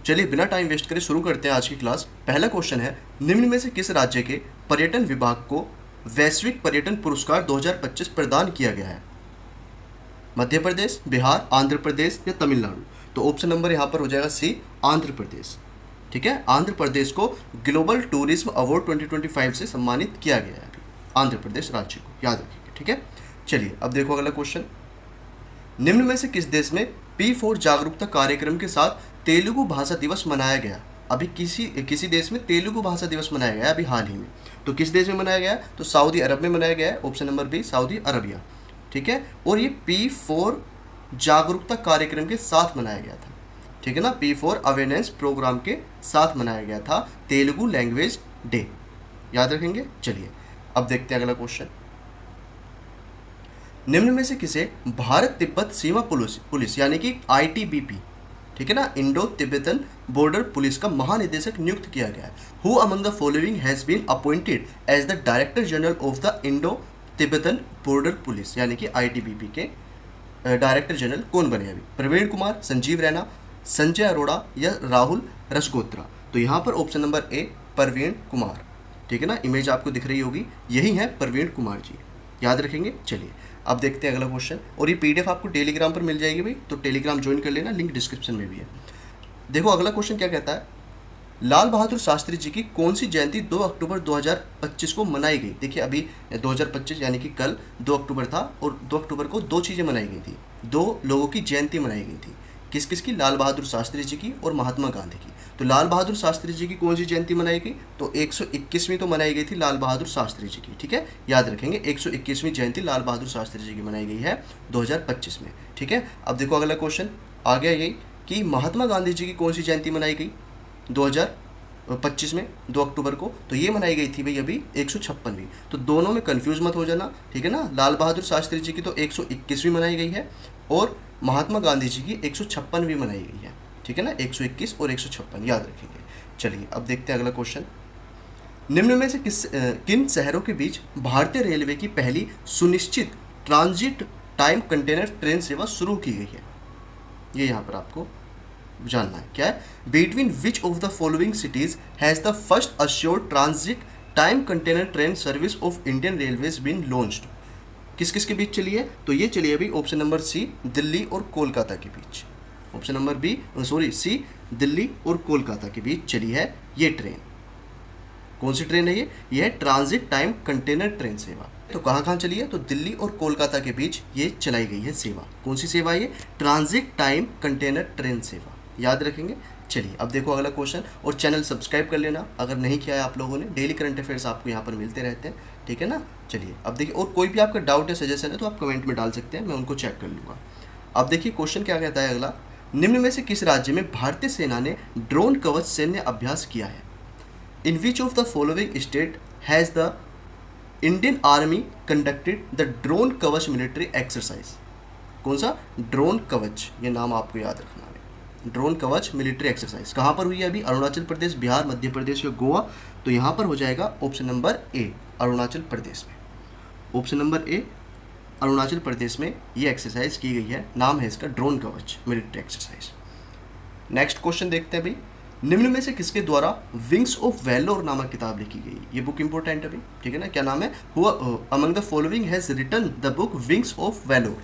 चलिए बिना time waste करे शुरू करते हैं आज की क्लास। पहला क्वेश्चन है, निम्न में से किस राज्य के पर्यटन विभाग को वैश्विक पर्यटन पुरस्कार 2025 प्रदान किया गया है? मध्य प्रदेश, बिहार, आंध्र प्रदेश या तमिलनाडु? तो ऑप्शन नंबर यहाँ पर हो जाएगा सी, आंध्र प्रदेश। ठीक है, आंध्र प्रदेश को ग्लोबल टूरिज्म अवार्ड 2025 से सम्मानित किया गया है अभी आंध्र प्रदेश राज्य को, याद रखिएगा। ठीक है, चलिए अब देखो अगला क्वेश्चन। निम्न में से किस देश में P4 जागरूकता कार्यक्रम के साथ तेलुगु भाषा दिवस मनाया गया? अभी किसी देश में तेलुगु भाषा दिवस मनाया गया अभी हाल ही में। तो किस देश में मनाया गया? तो सऊदी अरब में मनाया गया है, option number B, Saudi Arabia. ठीक है, और ये P4 जागरूकता कार्यक्रम के साथ मनाया गया था। ठीक है ना, P4 अवेयरनेस प्रोग्राम के साथ मनाया गया था तेलुगु लैंग्वेज डे, याद रखेंगे। चलिए अब देखते हैं अगला क्वेश्चन। निम्न में से किसे भारत तिब्बत सीमा पुलिस यानी कि ITBP, ठीक है ना, इंडो तिब्बतन बॉर्डर पुलिस का महानिदेशक नियुक्त किया गया है? Who among the following has been appointed as the director general of the Indo Tibetan border police यानी कि ITBP के डायरेक्टर जनरल कौन बने अभी? प्रवीण कुमार, संजीव रैना, संजय अरोड़ा या राहुल रसगोत्रा? तो यहाँ पर option number A, Praveen Kumar. ठीक है ना, इमेज आपको दिख रही होगी, यही है प्रवीण कुमार जी, याद रखेंगे। चलिए अब देखते हैं अगला क्वेश्चन, और ये PDF आपको टेलीग्राम पर मिल जाएगी भाई, तो टेलीग्राम ज्वाइन कर लेना, लिंक डिस्क्रिप्शन में भी है। देखो अगला क्वेश्चन क्या कहता है, लाल बहादुर शास्त्री जी की कौन सी जयंती 2 अक्टूबर 2025 को मनाई गई? देखिए अभी 2025 यानी कि कल 2 अक्टूबर था, और 2 अक्टूबर को दो चीज़ें मनाई गई थी, दो लोगों की जयंती मनाई गई थी। किस किस की? लाल बहादुर शास्त्री जी की और महात्मा गांधी की। तो लाल बहादुर शास्त्री जी की कौन सी जयंती मनाई गई? तो 121वीं तो मनाई गई थी लाल बहादुर शास्त्री जी की। ठीक है, याद रखेंगे 121वीं जयंती लाल बहादुर शास्त्री जी की मनाई गई है 2025 में। ठीक है, अब देखो अगला क्वेश्चन आ गया यही कि महात्मा गांधी जी की कौन सी जयंती मनाई गई 2025 में 2 अक्टूबर को? तो ये मनाई गई थी भाई अभी 156वीं। तो दोनों में कंफ्यूज मत हो जाना, ठीक है ना। लाल बहादुर शास्त्री जी की तो 121वीं मनाई गई है और महात्मा गांधी जी की 156वीं मनाई गई है। ठीक है ना, 121 और 156 याद रखेंगे। चलिए अब देखते हैं अगला क्वेश्चन। निम्न में से किन शहरों के बीच भारतीय रेलवे की पहली सुनिश्चित ट्रांजिट टाइम कंटेनर ट्रेन सेवा शुरू की गई है? ये यहाँ पर आपको जानना है क्या है। Between which of the following cities has the first assured transit time container train service of Indian railways been launched? किस किस के बीच चली है? तो ये चली है अभी ऑप्शन नंबर सी, दिल्ली और कोलकाता के बीच। Option number B, sorry C, Delhi और कोलकाता के बीच चली है ये ट्रेन। कौन सी ट्रेन है ये? है ट्रांजिट टाइम कंटेनर ट्रेन सेवा। तो कहाँ कहाँ चली है? तो दिल्ली और कोलकाता के बीच ये चलाई गई है सेवा। कौन सी सेवा है ये? ट्रांजिट टाइम कंटेनर ट्रेन सेवा, याद रखेंगे। चलिए अब देखो अगला क्वेश्चन, और चैनल सब्सक्राइब कर लेना अगर नहीं किया है आप लोगों ने, डेली करंट अफेयर्स आपको यहाँ पर मिलते रहते हैं। ठीक है ना, चलिए अब देखिए, और कोई भी आपका डाउट है, सजेशन है तो आप कमेंट में डाल सकते हैं, मैं उनको चेक कर लूँगा। अब देखिए क्वेश्चन क्या कहता है अगला, निम्न में से किस राज्य में भारतीय सेना ने ड्रोन कवच सैन्य अभ्यास किया है? In which of the following state has the Indian Army conducted the drone Kavach military exercise? कौन सा? ड्रोन कवच, ये नाम आपको याद रखना है। ड्रोन कवच मिलिट्री एक्सरसाइज कहाँ पर हुई है अभी? अरुणाचल प्रदेश, बिहार, मध्य प्रदेश या गोवा? तो यहाँ पर हो जाएगा ऑप्शन नंबर ए, अरुणाचल प्रदेश में। ऑप्शन नंबर ए, अरुणाचल प्रदेश में ये एक्सरसाइज की गई है, नाम है इसका drone Kavach military exercise. Next question देखते हैं भाई, निम्न में से किसके द्वारा विंग्स ऑफ वैलोर नामक किताब लिखी गई? ये बुक इंपॉर्टेंट है भाई, ठीक है ना। क्या नाम है? Who among the following has written the book Wings of Valour?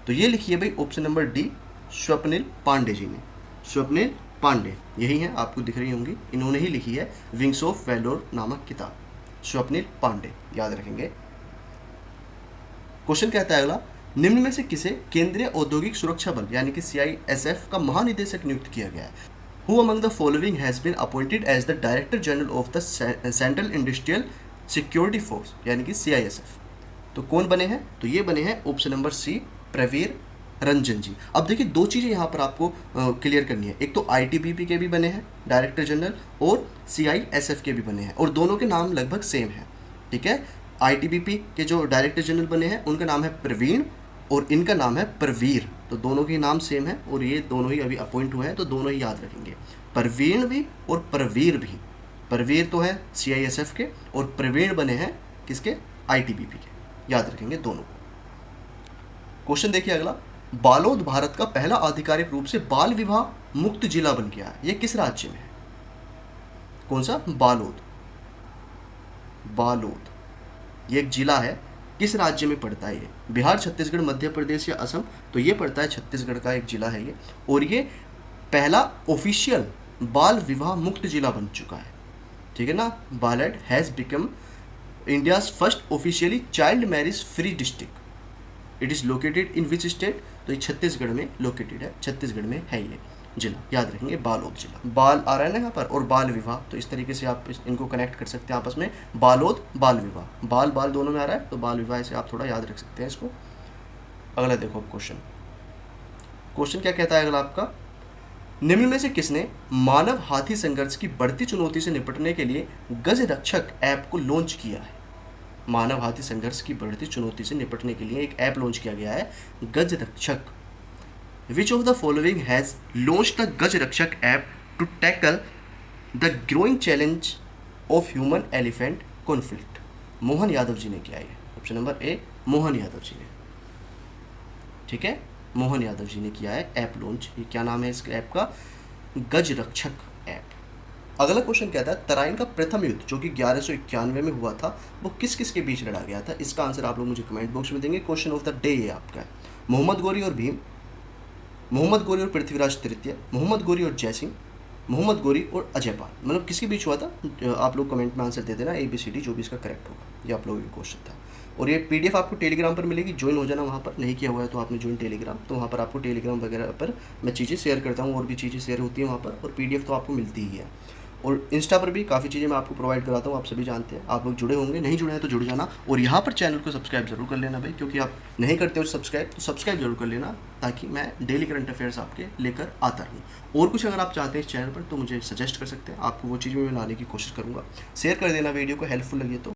तो ये लिखी है भाई option number D, Swapnil Pandey ji ने। स्वप्निल पांडे यही है, आपको दिख रही होंगी, इन्होंने ही लिखी है विंग्स ऑफ वैलोर नामक किताब, स्वप्निल पांडे, याद रखेंगे। क्वेश्चन कहता है अगला, निम्न में से किसे केंद्रीय औद्योगिक सुरक्षा बल यानी कि CISF का महानिदेशक नियुक्त किया गया है? Who among the following has been appointed as the director general of the central industrial security force यानी कि CISF? तो कौन बने हैं? तो ये बने हैं option number C, Praveer Ranjan ji. अब देखिए दो चीज़ें यहाँ पर आपको क्लियर करनी है, एक तो ITBP के भी बने हैं डायरेक्टर जनरल और CISF के भी बने हैं, और दोनों के नाम लगभग सेम है। ठीक है, ITBP के जो डायरेक्टर जनरल बने हैं उनका नाम है प्रवीण और इनका नाम है प्रवीर, तो दोनों के नाम सेम है और ये दोनों ही अभी अपॉइंट हुए हैं, तो दोनों ही याद रखेंगे, प्रवीण भी और प्रवीर भी। प्रवीर तो है CISF के और प्रवीण बने हैं किसके? ITBP के, याद रखेंगे दोनों को। क्वेश्चन देखिए अगला, बालोद भारत का पहला आधिकारिक रूप से बाल विवाह मुक्त जिला बन गया है। ये किस राज्य में है? कौन सा? बालोद। बालोद ये एक जिला है, किस राज्य में पड़ता है ये? बिहार, छत्तीसगढ़, मध्य प्रदेश या असम? तो ये पड़ता है छत्तीसगढ़ का एक जिला है ये, और ये पहला ऑफिशियल बाल विवाह मुक्त जिला बन चुका है, ठीक है ना। Balod has become India's first officially child marriage free district. It is located in which state? तो ये छत्तीसगढ़ में लोकेटेड है, छत्तीसगढ़ में है ये जिला, याद रखेंगे बालोद जिला। बाल आ रहा है ना यहाँ पर, और बाल विवाह, तो इस तरीके से आप इनको कनेक्ट कर सकते हैं आपस में। बालोद बाल विवाह, बाल बाल दोनों में आ रहा है, तो बाल विवाह से आप थोड़ा याद रख सकते हैं इसको। अगला देखो क्वेश्चन क्या कहता है अगला आपका, निम्न में से किसने मानव हाथी संघर्ष की बढ़ती चुनौती से निपटने के लिए गज रक्षक ऐप को लॉन्च किया है? मानव हाथी संघर्ष की बढ़ती चुनौती से निपटने के लिए एक ऐप लॉन्च किया गया है, गज रक्षक। Which of the following has launched the Gaj Rakshak app to tackle the growing challenge of human elephant conflict? Mohan Yadav ji ने किया है। Option number A Mohan Yadav ji ने, ठीक है, मोहन यादव जी ने किया है ऐप लॉन्च। ये क्या नाम है इस ऐप का? गज रक्षक ऐप। अगला क्वेश्चन कहता है, तराइन का प्रथम युद्ध जो कि 1191 में हुआ था, वो किस किस के बीच लड़ा गया था? इसका आंसर आप लोग मुझे कमेंट बॉक्स में देंगे। क्वेश्चन ऑफ द डे ये आपका है, मोहम्मद गौरी और भीम, मोहम्मद गौरी और पृथ्वीराज तृतीय, मोहम्मद गौरी और जय सिंह, मोहम्मद गौरी और अजय पाल, मतलब किसके बीच हुआ था? आप लोग कमेंट में आंसर दे देना, ABCD जो भी इसका करेक्ट होगा। ये आप लोगों का क्वेश्चन था, और ये PDF आपको टेलीग्राम पर मिलेगी, ज्वाइन हो जाना वहाँ पर। नहीं किया हुआ है तो आपने ज्वाइन टेलीग्राम, तो वहाँ पर आपको टेलीग्राम वगैरह पर मैं चीज़ें शेयर करता हूँ, और भी चीज़ें शेयर होती हैं वहाँ पर, और PDF तो आपको मिलती ही है। और इंस्टा पर भी काफ़ी चीज़ें मैं आपको प्रोवाइड कराता हूँ, आप सभी जानते हैं। आप लोग जुड़े होंगे, नहीं जुड़े हैं तो जुड़ जाना, और यहाँ पर चैनल को सब्सक्राइब जरूर कर लेना भाई, क्योंकि आप नहीं करते हो सब्सक्राइब, तो सब्सक्राइब जरूर कर लेना, ताकि मैं डेली करंट अफेयर्स आपके लेकर आता रहूँ। और कुछ अगर आप चाहते हैं इस चैनल पर तो मुझे सजेस्ट कर सकते हैं, आपको वो चीज़ में मैं लाने की कोशिश करूँगा। शेयर कर देना वीडियो को, हेल्पफुल लगी तो।